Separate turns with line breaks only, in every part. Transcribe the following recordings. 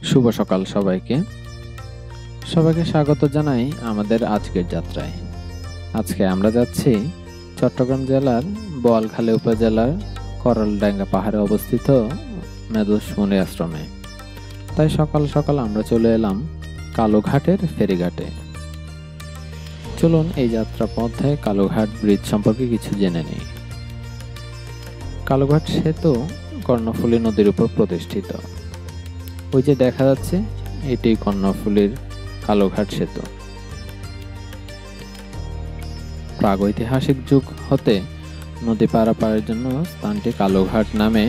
শুভ সকাল সবাইকে স্বাগত জানাই আমাদের আজকের যাত্রায়। আজকে আমরা যাচ্ছি চট্টগ্রাম জেলার বোয়ালখালী উপজেলার করলডাঙ্গা পাহাড়ে অবস্থিত মেধোস মুনি আশ্রমে। তাই সকাল সকাল আমরা চলে এলাম কালুঘাটের ফেরিঘাটে। চলুন এই যাত্রা পথে কালুঘাট ব্রিজ সম্পর্কে কিছু জেনে নিই। কালুঘাট সেতু কর্ণফুলী নদীর উপর প্রতিষ্ঠিত। ওই যে দেখা যাচ্ছে, এটি কর্ণফুলীর কালুঘাট সেতু। প্রাগৈতিহাসিক যুগ হতে নদী পারাপারের জন্য স্থানটি কালুঘাট নামে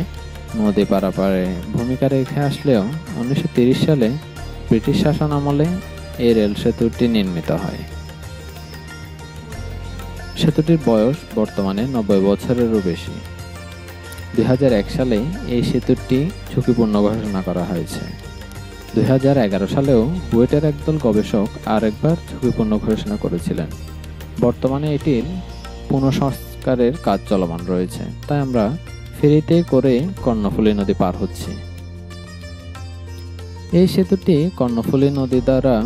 নদী পারাপারে ভূমিকা রেখে আসলেও 1930 সালে ব্রিটিশ শাসন আমলে এই রেল সেতুটি নির্মিত হয়। সেতুটির বয়স বর্তমানে 90 বছরেরও বেশি। 2001 সালে এই সেতুটি ঝুঁকিপূর্ণ ঘোষণা করা হয়েছে। 2011 সালেও বুয়েটের একদল গবেষক আরেকবার ঝুঁকিপূর্ণ ঘোষণা করেছিলেন। বর্তমানে এটির পুনঃসংস্কারের কাজ চলমান রয়েছে, তাই আমরা ফেরিতে করে কর্ণফুলী নদী পার হচ্ছি। এই সেতুটি কর্ণফুলী নদী দ্বারা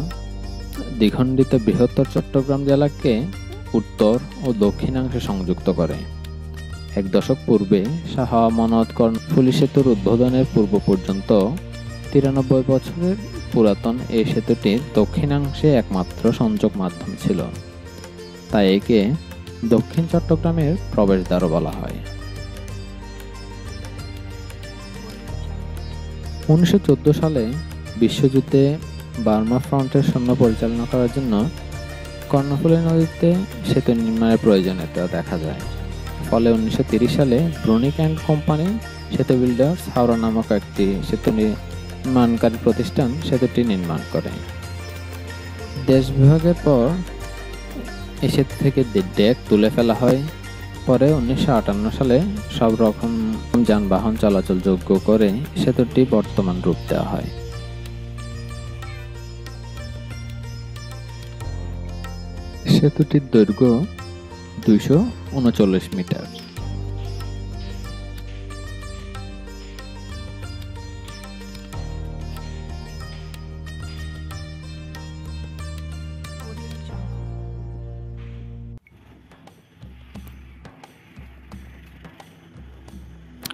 দ্বিখণ্ডিত বৃহত্তর চট্টগ্রাম জেলাকে উত্তর ও দক্ষিণাংশে সংযুক্ত করে। 1 দশক পূর্বে শাহ আমানত কর্ণফুলী সেতুর উদ্বোধনের পূর্ব পর্যন্ত 93 বছরের পুরাতন এই সেতুটির দক্ষিণাংশে একমাত্র সংযোগ মাধ্যম ছিল, তাই একে দক্ষিণ চট্টগ্রামের প্রবেশদ্বারও বলা হয়। 1914 সালে বিশ্বযুদ্ধে বার্মা ফ্রন্টের সৈন্য পরিচালনা করার জন্য কর্ণফুলী নদীতে সেতু নির্মাণের প্রয়োজনীয়তা দেখা যায়। ফলে 1930 সালে ব্রুনিক অ্যান্ড কোম্পানি সেতু বিল্ডার্স হাওড়া নামক একটি সেতু নির্মাণকারী প্রতিষ্ঠান সেতুটি নির্মাণ করে। দেশ বিভাগের পর এই সেতু থেকে ডেক তুলে ফেলা হয়। পরে 1958 সালে সব রকম যানবাহন চলাচল যোগ্য করে সেতুটি বর্তমান রূপ দেওয়া হয়। সেতুটির দৈর্ঘ্য 239 মিটার।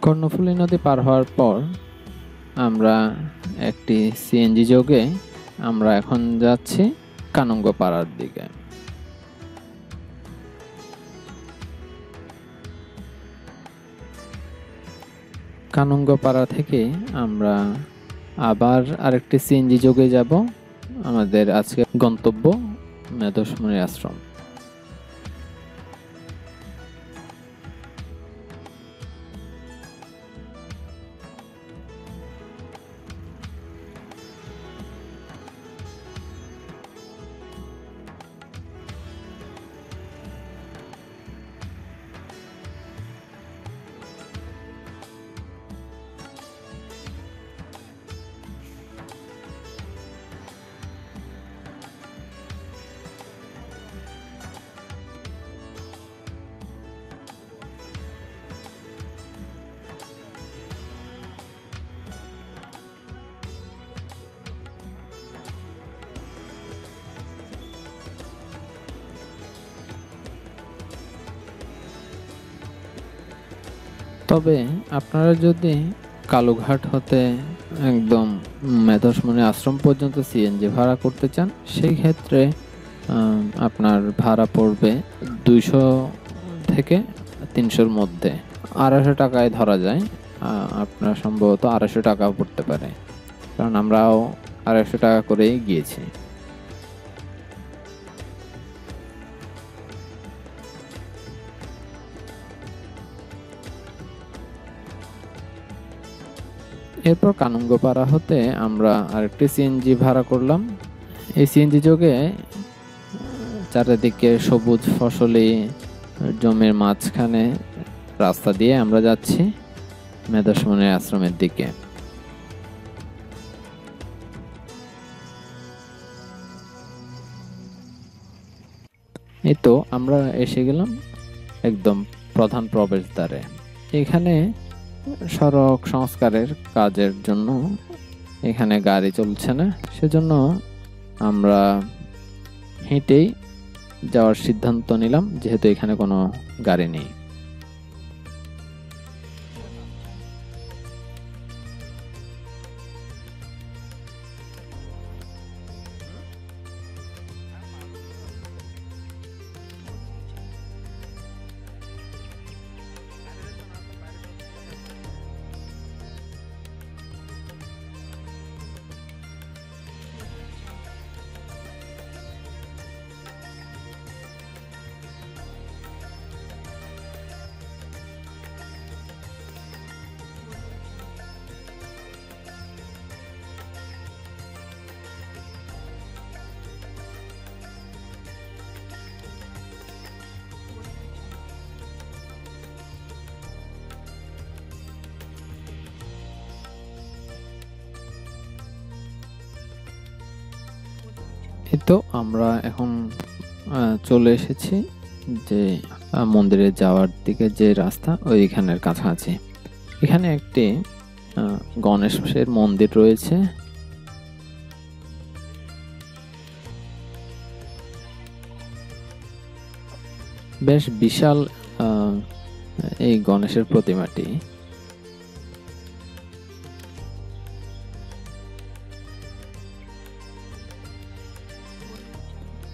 কর্ণফুলী নদী পার হওয়ার পর আমরা একটি সিএনজি যোগে আমরা এখন যাচ্ছি কানুঙ্গপাড়ার দিকে। কানুঙ্গপাড়া থেকে আমরা আবার আরেকটি সিএনজি যোগে যাব আমাদের আজকে গন্তব্য মেধোস মুনি আশ্রম। তবে আপনারা যদি কালুঘাট হতে একদম মেধোস মুনি আশ্রম পর্যন্ত সিএনজি ভাড়া করতে চান, সেই ক্ষেত্রে আপনার ভাড়া পড়বে 200 থেকে 300-র মধ্যে। 250 টাকায় ধরা যায়। আপনার সম্ভবত 250 টাকা পড়তে পারে, কারণ আমরাও 250 টাকা করেই গিয়েছি। এরপর কানুঙ্গপাড়া হতে আমরা আরেকটি সিএনজি ভাড়া করলাম। এই সিএনজি যোগে চারিদিকে সবুজ ফসলি জমির মাঝখানে রাস্তা দিয়ে আমরা যাচ্ছি মেধোস মুনি আশ্রমের দিকে। এই তো আমরা এসে গেলাম একদম প্রধান প্রবেশদ্বারে। এখানে সড়ক সংস্কারের কাজের জন্য এখানে গাড়ি চলছে না, সেজন্য আমরা হেঁটেই যাওয়ার সিদ্ধান্ত নিলাম, যেহেতু এখানে কোনো গাড়ি নেই। এই তো আমরা এখন চলে এসেছি যে মন্দিরে যাওয়ার দিকে যে রাস্তা ওইখানের কাছাকাছি। এখানে একটি গণেশের মন্দির রয়েছে। বেশ বিশাল এই গণেশের প্রতিমাটি।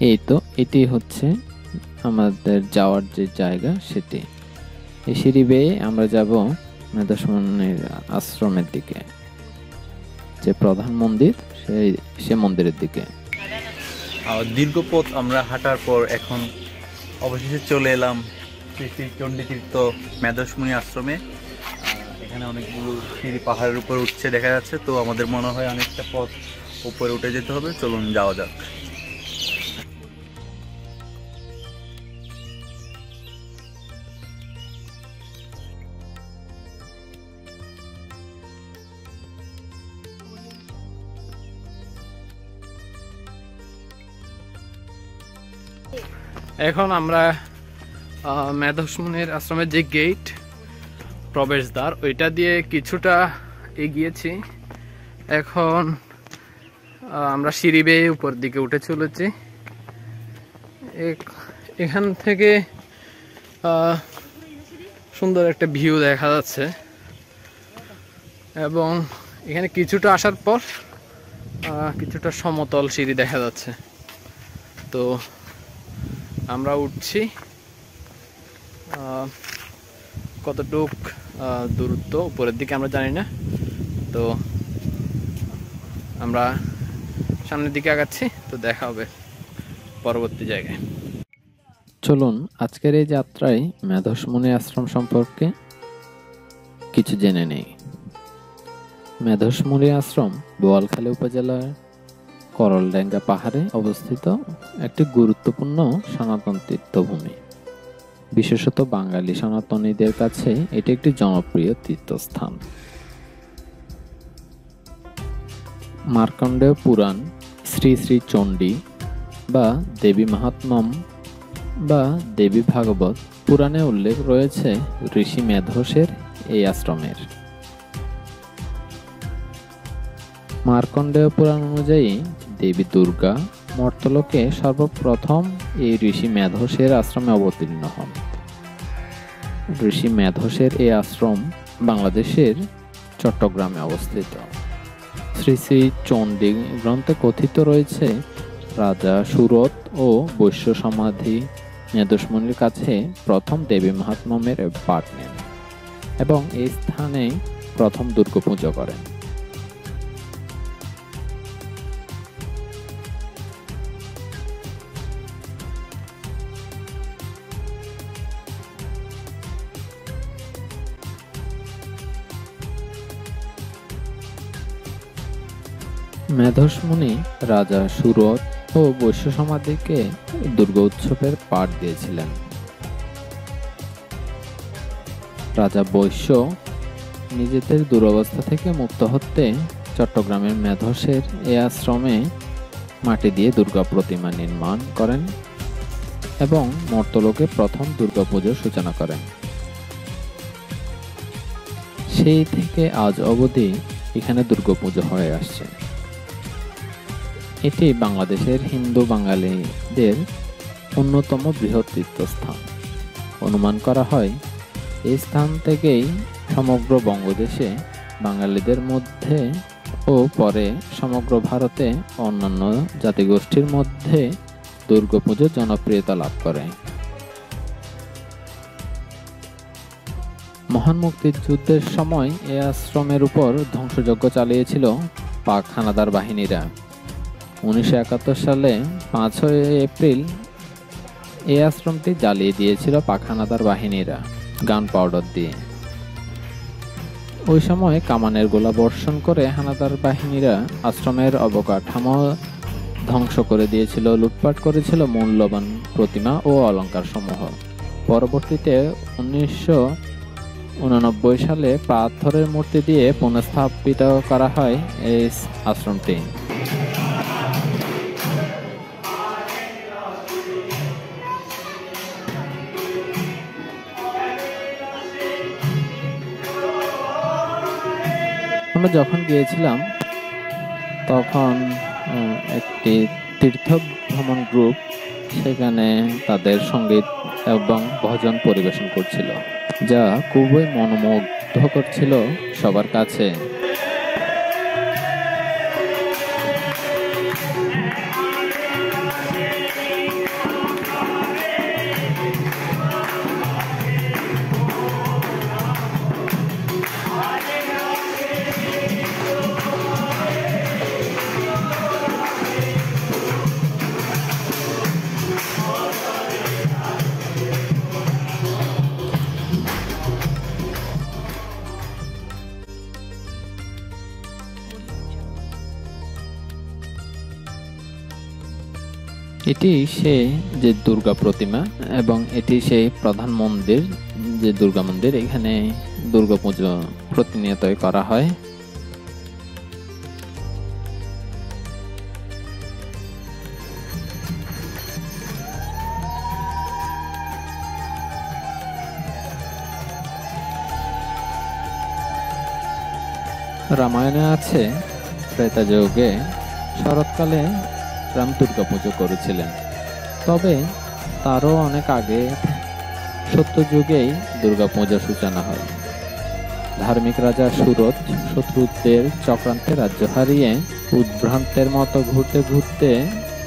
এই তো এটি হচ্ছে আমাদের যাওয়ার যে জায়গা সেটি। এই সিঁড়ি বেয়ে আমরা যাব মেধসমুনির আশ্রমের দিকে, যে প্রধান মন্দির সে মন্দিরের দিকে।
দীর্ঘ পথ আমরা হাঁটার পর এখন অবশেষে চলে এলাম শ্রী শ্রী চণ্ডীতীর্থ মেধসমুনি আশ্রমে। এখানে অনেকগুলো সিঁড়ি পাহাড়ের উপর উঠছে দেখা যাচ্ছে, তো আমাদের মনে হয় অনেকটা পথ উপরে উঠে যেতে হবে। চলুন যাওয়া যাক।
এখন আমরা মেধসমুনির আশ্রমের যে গেট প্রবেশদ্বার ওইটা দিয়ে কিছুটা এগিয়েছি। এখন আমরা সিঁড়ি বেয়ে উপর দিকে উঠে চলেছি। এখান থেকে সুন্দর একটা ভিউ দেখা যাচ্ছে, এবং এখানে কিছুটা আসার পর কিছুটা সমতল সিঁড়ি দেখা যাচ্ছে। তো আমরা উঠছি। কতটুক দূরত্ব উপরের দিকে আমরা জানি না, তো আমরা সামনের দিকে আগাচ্ছি। তো দেখা হবে পরবর্তী জায়গায়।
চলুন আজকের এই যাত্রায় মেধসমুনি আশ্রম সম্পর্কে কিছু জেনে নেই। মেধসমুনি আশ্রম বোয়ালখালী উপজেলার করলডেঙ্গা পাহাড়ে অবস্থিত একটি গুরুত্বপূর্ণ সনাতন তীর্থভূমি। বিশেষত বাঙালি সনাতনীদের কাছে এটি একটি জনপ্রিয় তীর্থস্থান। মার্কণ্ডেয় পুরাণ, শ্রী শ্রী চণ্ডী বা দেবী মাহাত্ম্যম বা দেবী ভাগবত পুরাণে উল্লেখ রয়েছে ঋষি মেধসের এই আশ্রমের। মার্কণ্ডেয় পুরাণ অনুযায়ী দেবী দুর্গা মর্তলোকে সর্বপ্রথম এই ঋষি মেধসের আশ্রমে অবতীর্ণ হন। ঋষি মেধসের এই আশ্রম বাংলাদেশের চট্টগ্রামে অবস্থিত। শ্রী শ্রী চণ্ডী গ্রন্থে কথিত রয়েছে রাজা সুরত ও বৈশ্য সমাধি মেধসমুনির কাছে প্রথম দেবী মাহাত্ম্যমের পাঠ নেন এবং এই স্থানে প্রথম দুর্গা পুজো করেন। মেধসমুনি রাজা সুরত ও বৈশ্য সমাধিকে দুর্গা উৎসবের পাঠ দিয়েছিলেন। রাজা বৈশ্য নিজেদের দুরবস্থা থেকে মুক্ত হতে চট্টগ্রামের মেধসের এই আশ্রমে মাটি দিয়ে দুর্গা প্রতিমা নির্মাণ করেন এবং মর্তলোকে প্রথম দুর্গাপুজোর সূচনা করেন। সেই থেকে আজ অবধি এখানে দুর্গাপুজো হয়ে আসছে। এটি বাংলাদেশের হিন্দু বাঙালিদের অন্যতম বৃহৎ তীর্থস্থান। অনুমান করা হয় এই স্থান থেকেই সমগ্র বঙ্গদেশে বাঙালিদের মধ্যে ও পরে সমগ্র ভারতে অন্যান্য জাতিগোষ্ঠীর মধ্যে দুর্গাপুজো জনপ্রিয়তা লাভ করে। মহান মুক্তিযুদ্ধের সময় এই আশ্রমের উপর ধ্বংসযজ্ঞ চালিয়েছিল পাক হানাদার বাহিনীরা। 1971 সালে 5 এপ্রিল এই আশ্রমটি জ্বালিয়ে দিয়েছিল পাক হানাদার বাহিনীরা গান পাউডার দিয়ে। ওই সময় কামানের গোলা বর্ষণ করে হানাদার বাহিনীরা আশ্রমের অবকাঠামো ধ্বংস করে দিয়েছিল, লুটপাট করেছিল মূল্যবান প্রতিমা ও অলংকার সমূহ। পরবর্তীতে 1989 সালে পাথরের মূর্তি দিয়ে পুনঃস্থাপিত করা হয় এই আশ্রমটি। আমরা যখন গিয়েছিলাম তখন একটি তীর্থ ভ্রমণ গ্রুপ সেখানে তাদের সঙ্গীত এবং ভজন পরিবেশন করছিল, যা খুবই মনোমুগ্ধকর ছিল সবার কাছে। এটি সেই যে দুর্গা প্রতিমা এবং এটি সেই প্রধান মন্দির যে দুর্গা মন্দির। এখানে দুর্গা পুজো প্রতিনিয়তই করা হয়। রামায়ণে আছে ত্রেতা যুগে শরৎকালে রাম দুর্গা পুজো করেছিলেন, তবে তারও অনেক আগে সত্যযুগেই দুর্গা পূজার সূচনা হয়। ধার্মিক রাজা সুরত শত্রুদের চক্রান্তে রাজ্য হারিয়ে উদ্ভ্রান্তের মতো ঘুরতে ঘুরতে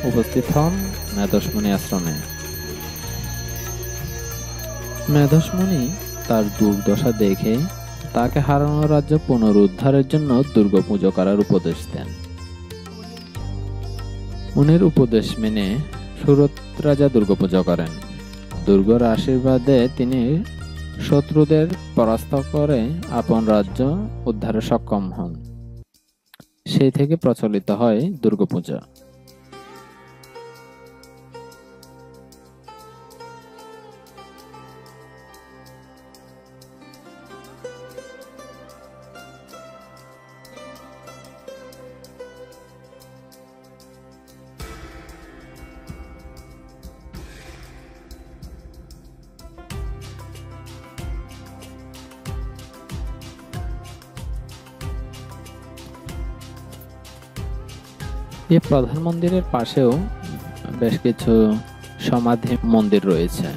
উপস্থিত হন মেধসমুনি আশ্রমে। মেধসমুনি তার দুর্দশা দেখে তাকে হারানো রাজ্য পুনরুদ্ধারের জন্য দুর্গা পুজো করার উপদেশ দেন। মুনির উপদেশ মেনে সুরত রাজা দুর্গা পূজা করেন। দুর্গার আশীর্বাদে তিনি শত্রুদের পরাস্ত করে আপন রাজ্য উদ্ধারে সক্ষম হন। সেই থেকে প্রচলিত হয় দুর্গা পূজা। এই প্রধান মন্দিরের পাশেও বেশ কিছু সমাধি মন্দির রয়েছে।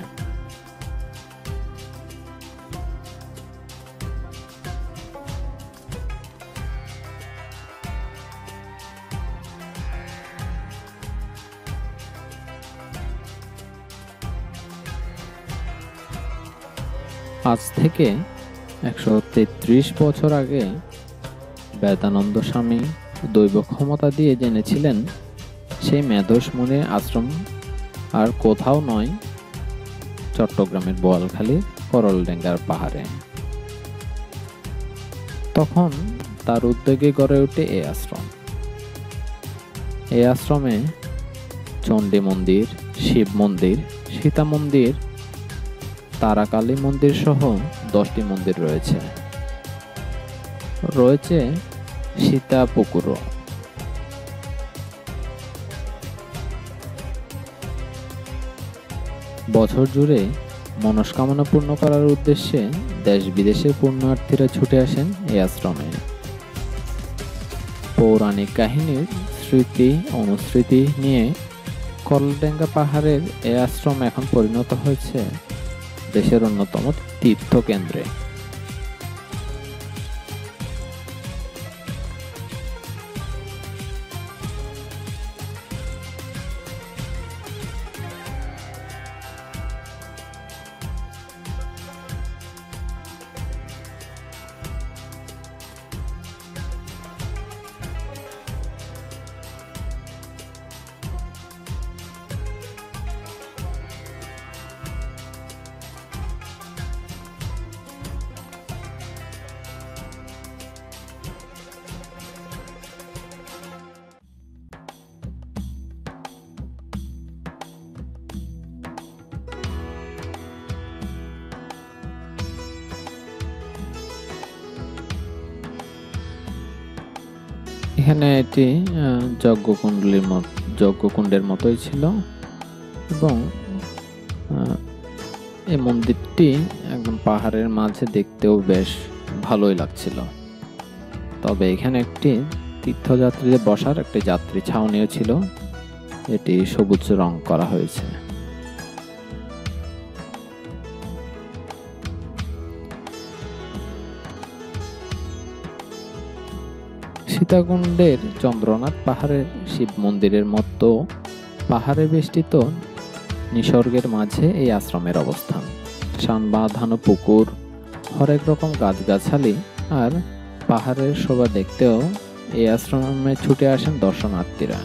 আজ থেকে 133 বছর আগে বেদানন্দ স্বামী দৈব ক্ষমতা দিয়ে জেনেছিলেন সেই মেধসমুনির আশ্রম আর কোথাও নয়, চট্টগ্রামের বোয়ালখালীর করলডেঙ্গার পাহাড়ে। তখন তার উদ্যোগে গড়ে ওঠে এই আশ্রম। এই আশ্রমে চণ্ডী মন্দির, শিব মন্দির, সীতা মন্দির, তারাকালী মন্দির সহ 10টি মন্দির রয়েছে। রয়েছে সীতা পুকুরও। বছর জুড়ে মনস্কামনা পূর্ণ করার উদ্দেশ্যে দেশ বিদেশের পুণ্যার্থীরা ছুটে আসেন এই আশ্রমে। পৌরাণিক কাহিনীর স্মৃতি অনুস্মৃতি নিয়ে করলডেঙ্গা পাহাড়ের এই আশ্রম এখন পরিণত হয়েছে দেশের অন্যতম তীর্থকেন্দ্রে। এখানে এটি যজ্ঞকুণ্ডের মতোই ছিল এবং এই মন্দিরটি একদম পাহাড়ের মাঝে দেখতেও বেশ ভালোই লাগছিল। তবে এখানে একটি তীর্থযাত্রীদের বসার একটি যাত্রী ছাউনিও ছিল, এটি সবুজ রং করা হয়েছে। সীতাকুণ্ডের চন্দ্রনাথ পাহাড়ের শিব মন্দিরের মতো পাহাড়ে বেষ্টিত নিসর্গের মাঝে এই আশ্রমের অবস্থান। শান বাঁধানো পুকুর, হরেক রকম গাছগাছালি আর পাহাড়ের শোভা দেখতেও এই আশ্রমে ছুটে আসেন দর্শনার্থীরা।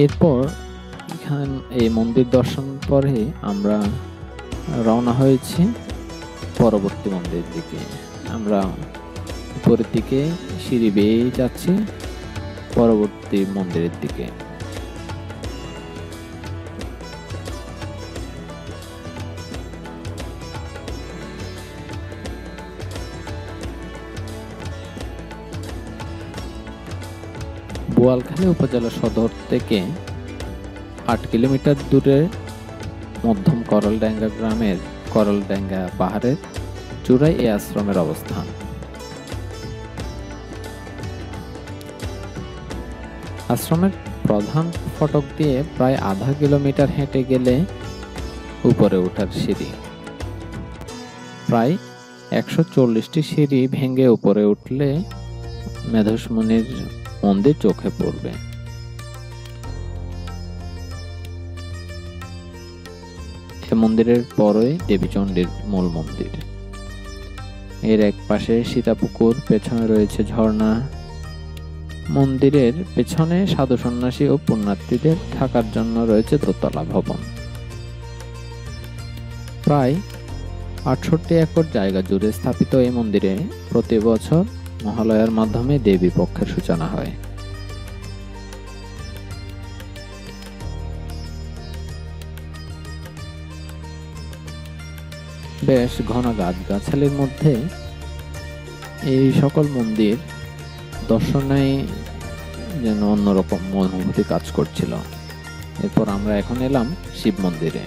এরপর এই মন্দির দর্শন পরে আমরা রওনা হয়েছি পরবর্তী মন্দিরের দিকে। আমরা উপরের দিকে সিঁড়ি বেয়ে যাচ্ছি পরবর্তী মন্দিরের দিকে। বোয়ালখালী উপজেলা সদর থেকে 8 কিলোমিটার দূরে মধ্যম করলডেঙ্গা গ্রামের করলডেঙ্গা পাহাড়ের চূড়ায় এই আশ্রমের অবস্থান। আশ্রমের প্রধান ফটক দিয়ে প্রায় আধা কিলোমিটার হেঁটে গেলে উপরে ওঠার সিঁড়ি। প্রায় 140টি সিঁড়ি ভেঙে উপরে উঠলে মেধসমুনির মন্দির চোখে পড়বে। মন্দিরের পরেই দেবীচণ্ডীর মূল মন্দির। এর এক পাশে সীতাপুকুর, পেছনে রয়েছে ঝর্ণা। মন্দিরের পেছনে সাধু সন্ন্যাসী ও পুণ্যার্থীদের থাকার জন্য রয়েছে দোতলা ভবন। প্রায় 68 একর জায়গা জুড়ে স্থাপিত এই মন্দিরে প্রতি বছর মহালয়ার মাধ্যমে দেবী পক্ষের সূচনা হয়। বেশ ঘন গাছগাছালির মধ্যে এই সকল মন্দির দর্শনে যেন অন্যরকম অনুভূতি কাজ করছিল। এরপর আমরা এখন এলাম শিব মন্দিরে।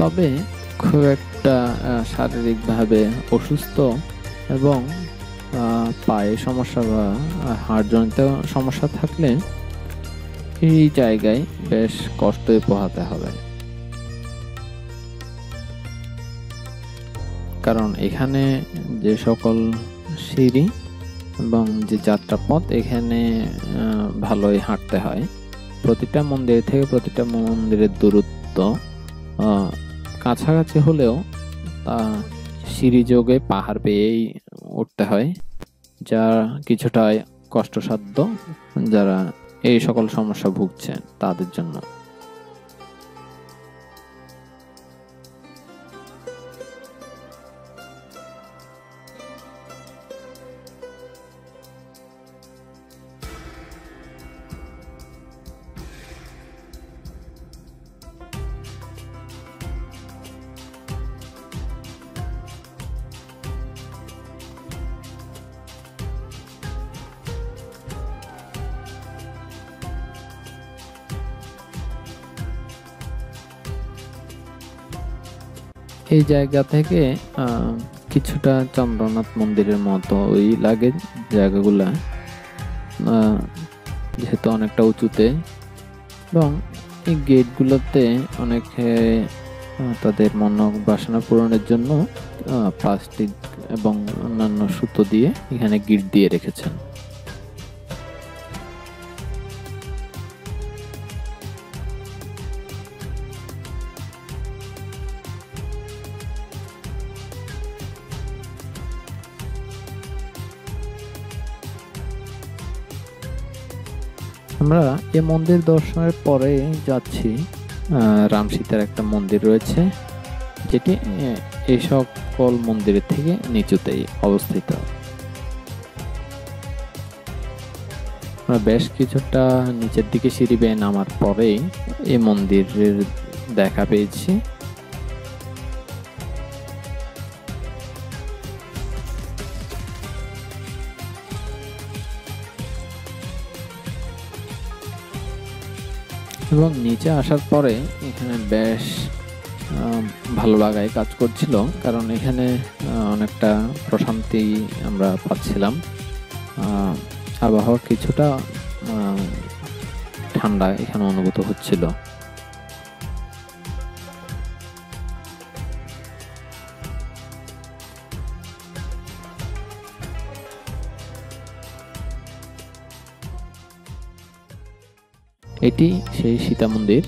তবে খুব একটা শারীরিকভাবে অসুস্থ এবং পায়ে সমস্যা বা হাড়জনিত সমস্যা থাকলে এই জায়গায় বেশ কষ্টই পোহাতে হবে, কারণ এখানে যে সকল সিঁড়ি এবং যে যাত্রাপথ, এখানে ভালোই হাঁটতে হয়। প্রতিটা মন্দির থেকে প্রতিটা মন্দিরের দূরত্ব কাছাকাছি হলেও সিঁড়ি যোগে পাহাড় পেয়েই উঠতে হয়, যা কিছুটা কষ্টসাধ্য যারা এই সকল সমস্যা ভুগছে তাদের জন্য। এই জায়গা থেকে কিছুটা চন্দ্রনাথ মন্দিরের মতো ওই লাগে জায়গাগুলা, যেহেতু অনেকটা উঁচুতে, এবং এই গেটগুলোতে অনেকে তাদের মনোবাসনা পূরণের জন্য প্লাস্টিক এবং অন্যান্য সুতো দিয়ে এখানে গিট দিয়ে রেখেছেন। আমরা এই মন্দির দর্শনের পরে যাচ্ছি রাম সীতার একটা মন্দির রয়েছে, যেটি এই সকল মন্দিরের থেকে নিচুতেই অবস্থিত। আমরা বেশ কিছুটা নিচের দিকে সিঁড়ি বেয়ে নামার পরেই এই মন্দিরের দেখা পেয়েছি। এবং নিচে আসার পরে এখানে বেশ ভালো লাগায় কাজ করছিল, কারণ এখানে অনেকটা প্রশান্তি আমরা পাচ্ছিলাম। আবহাওয়া কিছুটা ঠান্ডা এখানে অনুভূত হচ্ছিল। এটি সেই সীতা মন্দির।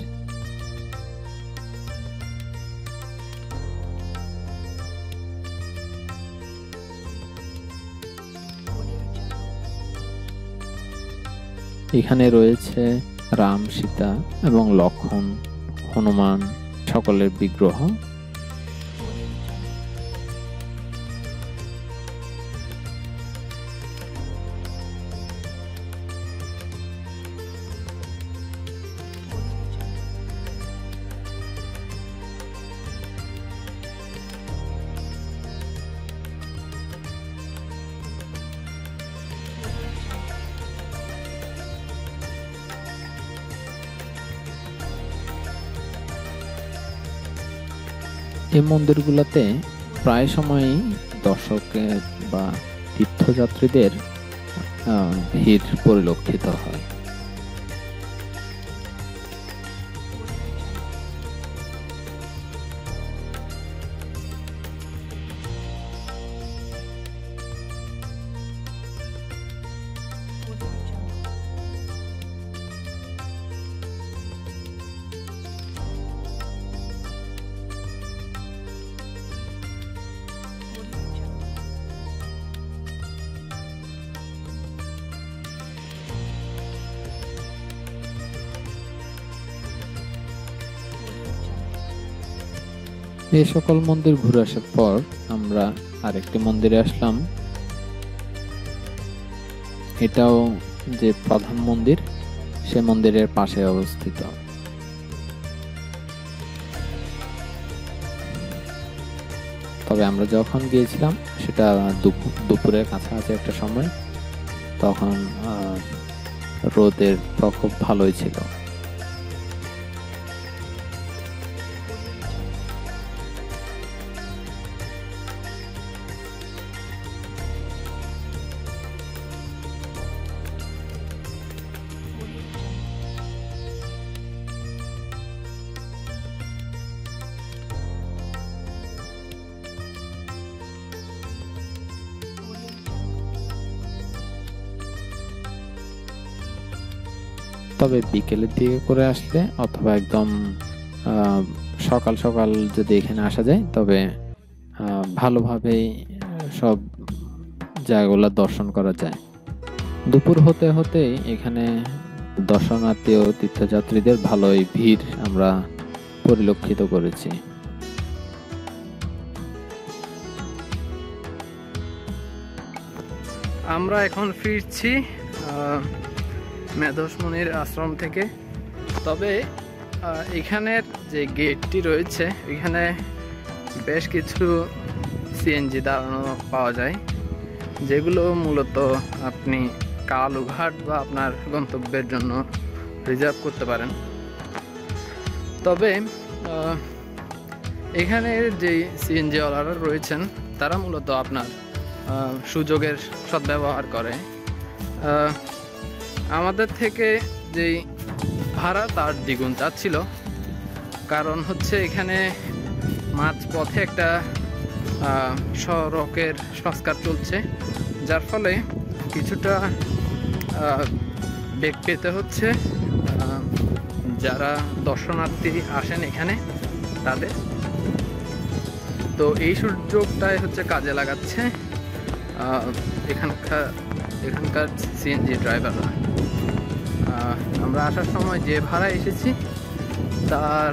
এখানে রয়েছে রাম, সীতা এবং লক্ষ্মণ, হনুমান সকলের বিগ্রহ। এই মন্দিরগুলোতে প্রায় সময়ই দর্শকের বা তীর্থযাত্রীদের ভিড় পরিলক্ষিত হয়। এই সকল মন্দির ঘুরে আসার পর আমরা আরেকটি মন্দিরে আসলাম। এটাও যে প্রধান মন্দির, সে মন্দিরের পাশে অবস্থিত। তবে আমরা যখন গিয়েছিলাম সেটা দুপুরের কাছাকাছি একটা সময়, তখন রোদের প্রকোপ ভালোই ছিল। তবে বিকেলের দিকে করে আসলে অথবা একদম সকাল সকাল যদি এখানে আসা যায় তবে ভালোভাবেই সব জায়গাগুলো দর্শন করা যায়। দুপুর হতে হতেই এখানে দর্শনার্থী ও তীর্থযাত্রীদের ভালোই ভিড় আমরা পরিলক্ষিত করেছি।
আমরা এখন ফিরছি মেধসমুনির আশ্রম থেকে। তবে এখানের যে গেটটি রয়েছে এখানে বেশ কিছু সিএনজি দাঁড়ানো পাওয়া যায়, যেগুলো মূলত আপনি কালুঘাট বা আপনার গন্তব্যের জন্য রিজার্ভ করতে পারেন। তবে এখানের যে সিএনজিওয়ালারা রয়েছেন তারা মূলত আপনার সুযোগের সদ্ব্যবহার করে। আমাদের থেকে যেই ভাড়া তার দ্বিগুণ চাচ্ছিল, কারণ হচ্ছে এখানে মাঝপথে একটা সড়কের সংস্কার চলছে, যার ফলে কিছুটা বেগ পেতে হচ্ছে যারা দর্শনার্থী আসেন এখানে তাদের। তো এই সুযোগটাই হচ্ছে কাজে লাগাচ্ছে এখানকার সিএনজি ড্রাইভাররা। আমরা আসার সময় যে ভাড়া এসেছি তার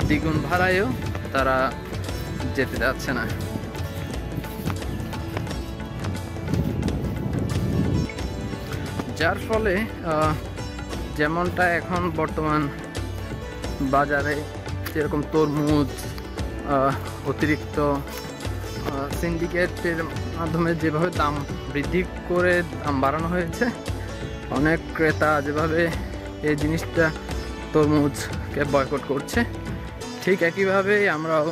দ্বিগুণ ভাড়ায়ও তারা যেতে যাচ্ছে না। যার ফলে যেমনটা এখন বর্তমান বাজারে যেরকম তরমুজ অতিরিক্ত সিন্ডিকেটের মাধ্যমে যেভাবে দাম বৃদ্ধি করে দাম বাড়ানো হয়েছে, অনেক ক্রেতা যেভাবে এই জিনিসটা তরমুজকে বয়কট করছে, ঠিক একইভাবেই আমরাও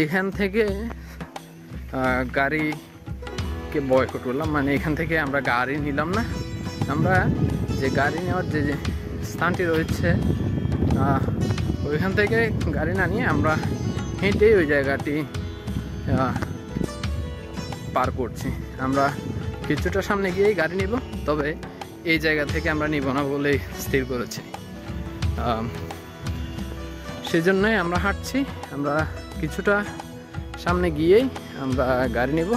এখান থেকে গাড়িকে বয়কট করলাম। মানে এখান থেকে আমরা গাড়ি নিলাম না, আমরা যে গাড়ি নেওয়ার যে স্থানটি রয়েছে ওইখান থেকে গাড়ি না নিয়ে আমরা হেঁটেই ওই জায়গাটি পার করছি। আমরা কিছুটা সামনে গিয়েই গাড়ি নিব, তবে এই জায়গা থেকে আমরা নিব না বলেই স্থির করেছি। সেজন্যই আমরা হাঁটছি। আমরা কিছুটা সামনে গিয়েই আমরা গাড়ি নিব,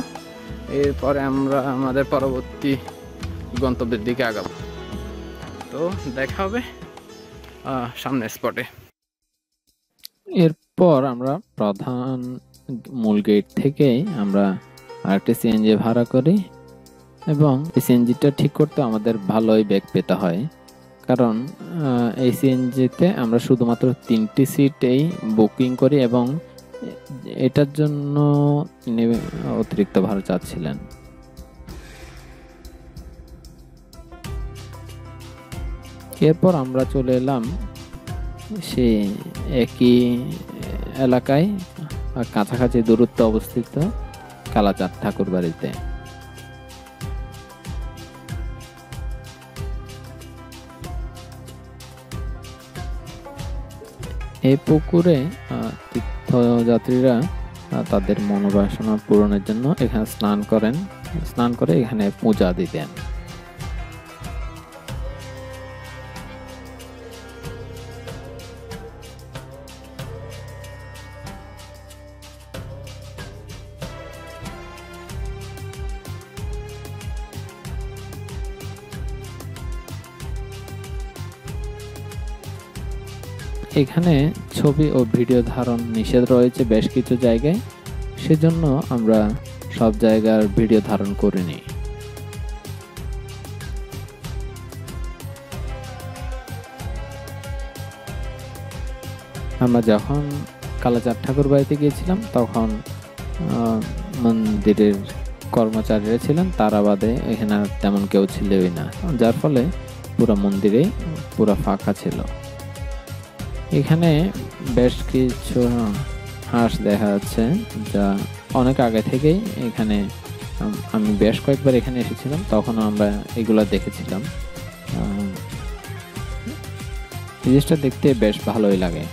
এরপরে আমরা আমাদের পরবর্তী গন্তব্যের দিকে আগাবো। তো দেখা হবে সামনের স্পটে।
এরপর আমরা প্রধান মূল গেট থেকে আমরা আরেকটি সিএনজি ভাড়া করি, এবং এই সিএনজিটা ঠিক করতে আমাদের ভালোই বেগ পেতে হয়, কারণ এই সিএনজিতে আমরা শুধুমাত্র 3টি সিটেই বুকিং করি এবং এটার জন্য তিনি অতিরিক্ত ভাড়া চাচ্ছিলেন। এরপর আমরা চলে এলাম সেই একই এলাকায় কাছাকাছি দূরত্বে অবস্থিত কালাচাঁদ ঠাকুর বাড়িতে। এই পুকুরে তীর্থযাত্রীরা তাদের মনোবাসনা পূরণের জন্য এখানে স্নান করে এখানে পূজা দিতেন। এখানে ছবি ও ভিডিও ধারণ নিষেধ রয়েছে বেশ কিছু জায়গায়, সেজন্য আমরা সব জায়গার ভিডিও ধারণ করিনি। আমরা যখন কালাচাঁদ ঠাকুর বাড়িতে গিয়েছিলাম তখন মন্দিরের কর্মচারীরা ছিলেন, তারা বাদে এখানে আর তেমন কেউ ছিলই না, যার ফলে পুরো মন্দিরেই পুরো ফাঁকা ছিল। এখানে বেশ কিছু হাঁস দেখা যাচ্ছে, যা অনেক আগে থেকেই এখানে আমি বেশ কয়েকবার এখানে এসেছিলাম, তখন আমরা এগুলা দেখেছিলাম। জিনিসটা দেখতে বেশ ভালোই লাগে।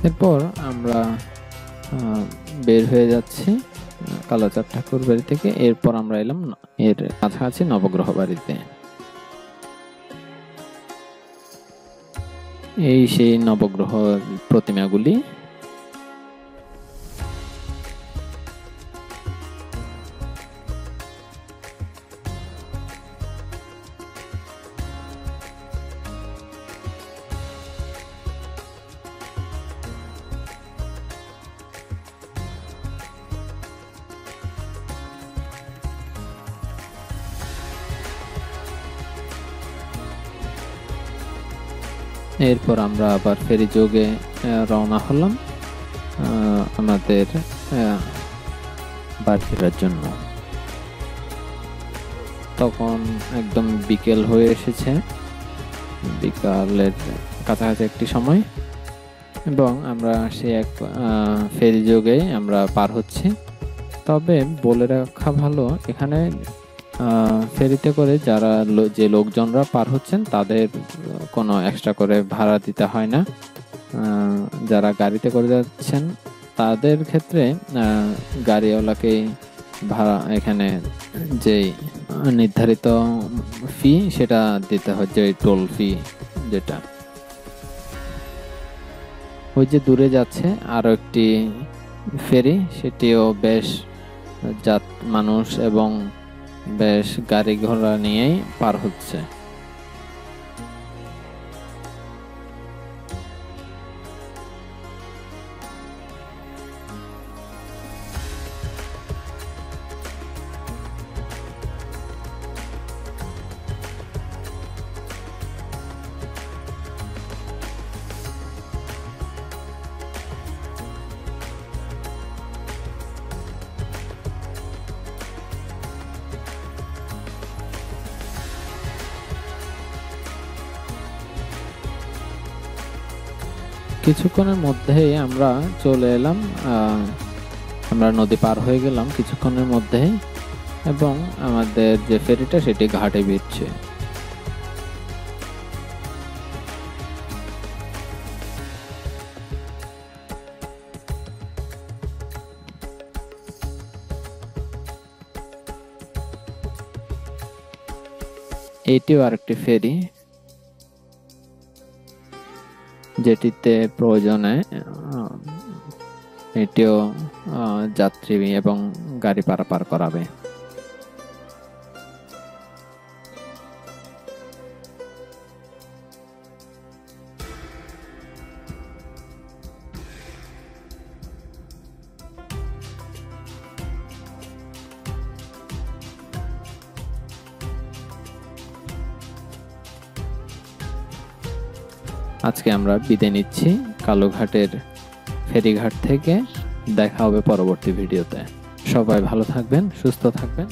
এরপর আমরা বের হয়ে যাচ্ছি কালাচাঁদ ঠাকুর বাড়ি থেকে। এরপর আমরা এলাম এর কাছাকাছি নবগ্রহ বাড়িতে। এই সেই নবগ্রহ প্রতিমাগুলি। এরপর আমরা আবার ফেরি যোগে রওনা হলাম আমাদের বাড়ি ফেরার জন্য। তখন একদম বিকেল হয়ে এসেছে, বিকালের কাছাকাছি একটি সময়, এবং আমরা সে এক ফেরি যোগে আমরা পার হচ্ছি। তবে বলে রাখা ভালো, এখানে ফেরিতে করে যারা যে লোকজনরা পার হচ্ছেন তাদের কোনো এক্সট্রা করে ভাড়া দিতে হয় না। যারা গাড়িতে করে যাচ্ছেন তাদের ক্ষেত্রে গাড়িওয়ালাকে ভাড়া, এখানে যে নির্ধারিত ফি সেটা দিতে হয়, যে টোল ফি যেটা। ওই যে দূরে যাচ্ছে আরো একটি ফেরি, সেটিও বেশ মানুষ এবং বেশ গাড়ি ঘোড়া নিয়েই পার হচ্ছে। কিছুক্ষণের মধ্যেই আমরা চলে এলাম, আমরা নদী পার হয়ে গেলাম কিছুক্ষণের মধ্যেই, এবং আমাদের যে ফেরিটা সেটি ঘাটে ভিড়ছে। এটিও আরেকটি ফেরি, যেটিতে প্রয়োজনে এটিও যাত্রী এবং গাড়ি পারাপার করাবে। আজকে আমরা বিদায় নিচ্ছি কালুঘাটের ফেরিঘাট থেকে। দেখা হবে পরবর্তী ভিডিওতে। সবাই ভালো থাকবেন, সুস্থ থাকবেন।